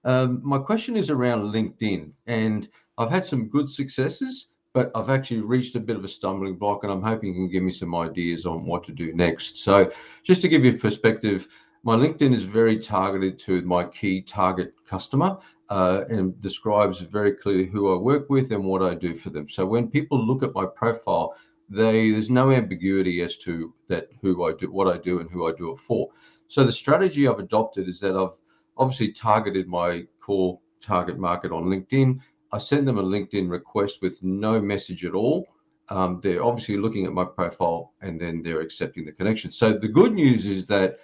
My question is around LinkedIn, and I've had some good successes, but I've actually reached a bit of a stumbling block, and I'm hoping you can give me some ideas on what to do next. So just to give you a perspective, my LinkedIn is very targeted to my key target customer and describes very clearly who I work with and what I do for them. So when people look at my profile, there's no ambiguity as to that who I do, what I do, and who I do it for. So the strategy I've adopted is that I've obviously targeted my core target market on LinkedIn. I send them a LinkedIn request with no message at all. They're obviously looking at my profile and then they're accepting the connection. So the good news is that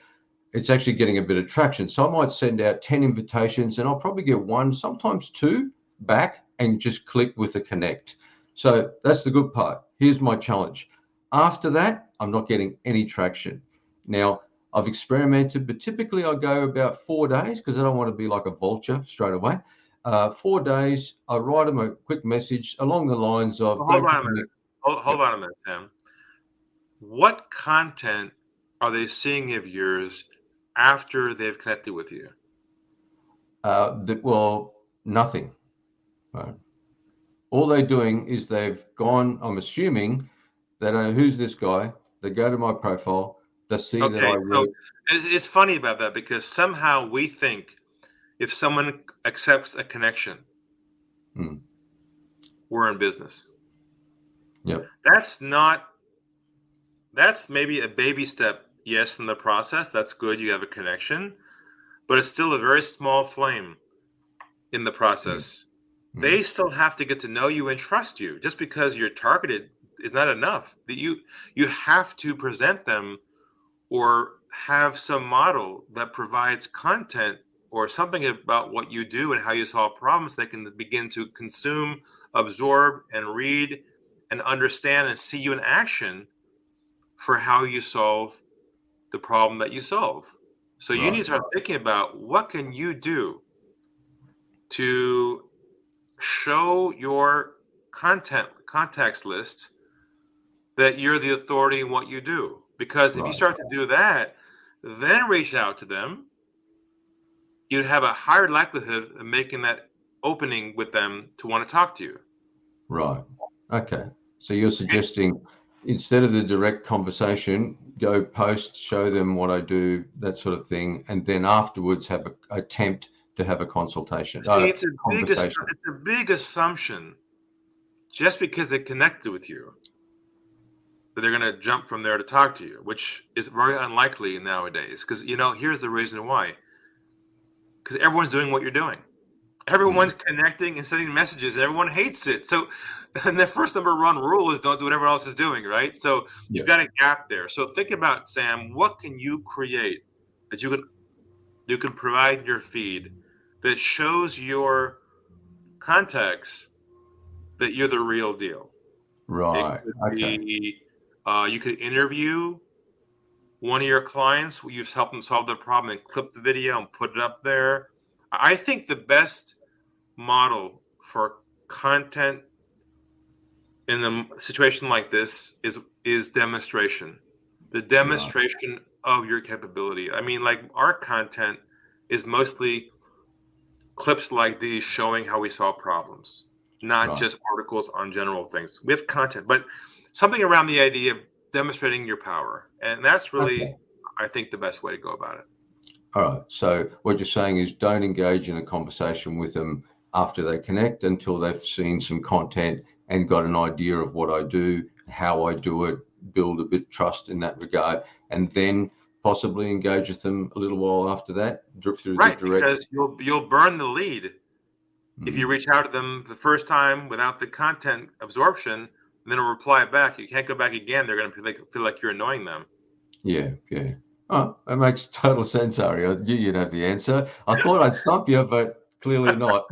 it's actually getting a bit of traction. So I might send out 10 invitations and I'll probably get one, sometimes two back, and just click with the connect. So that's the good part. Here's my challenge. After that, I'm not getting any traction. Now, I've experimented, but typically I go about 4 days because I don't want to be like a vulture straight away. 4 days, I write them a quick message along the lines of... Well, hold on a minute. Hold on a minute, Sam. What content are they seeing of yours after they've connected with you? Well, nothing. Right. All they're doing is they've gone, I'm assuming, they don't know who's this guy. They go to my profile. They see that I work. So it's funny about that because somehow we think if someone accepts a connection, we're in business. Yep. That's maybe a baby step, yes, in the process. That's good. You have a connection, but it's still a very small flame in the process. They still have to get to know you and trust you. Just because you're targeted is not enough. That you have to present them or have some model that provides content or something about what you do and how you solve problems. They can begin to consume, absorb, and read and understand and see you in action for how you solve the problem that you solve. So you need to start thinking about what can you do to show your contacts list that you're the authority in what you do. Because if you start to do that, then reach out to them, you'd have a higher likelihood of making that opening with them to want to talk to you. Right. Okay. So you're suggesting instead of the direct conversation, go post, show them what I do, that sort of thing, and then afterwards have an attempt to have a consultation. See, it's a big assumption just because they connected with you that they're going to jump from there to talk to you, which is very unlikely nowadays. Because, here's the reason why. Because everyone's doing what you're doing. Everyone's connecting and sending messages, and everyone hates it. So and the first number one rule is don't do what everyone else is doing, right? So you've got a gap there. So think about, Sam, what can you create that you can provide in your feed that shows your contacts that you're the real deal? Right. You could interview one of your clients. You've helped them solve their problem and clip the video and put it up there. I think the best model for content in a situation like this is demonstration. The demonstration of your capability. I mean, like our content is mostly clips like these showing how we solve problems, not just articles on general things. We have content, but something around the idea of demonstrating your power. And that's really, I think, the best way to go about it. All right. So what you're saying is don't engage in a conversation with them after they connect until they've seen some content and got an idea of what I do, how I do it, build a bit of trust in that regard, and then possibly engage with them a little while after that through the direct. Because you'll burn the lead if you reach out to them the first time without the content absorption, and then a reply back. You can't go back again. They're going to feel like you're annoying them. Yeah. Oh, that makes total sense, Ari. I knew you'd have the answer. I thought I'd stump you, but clearly not.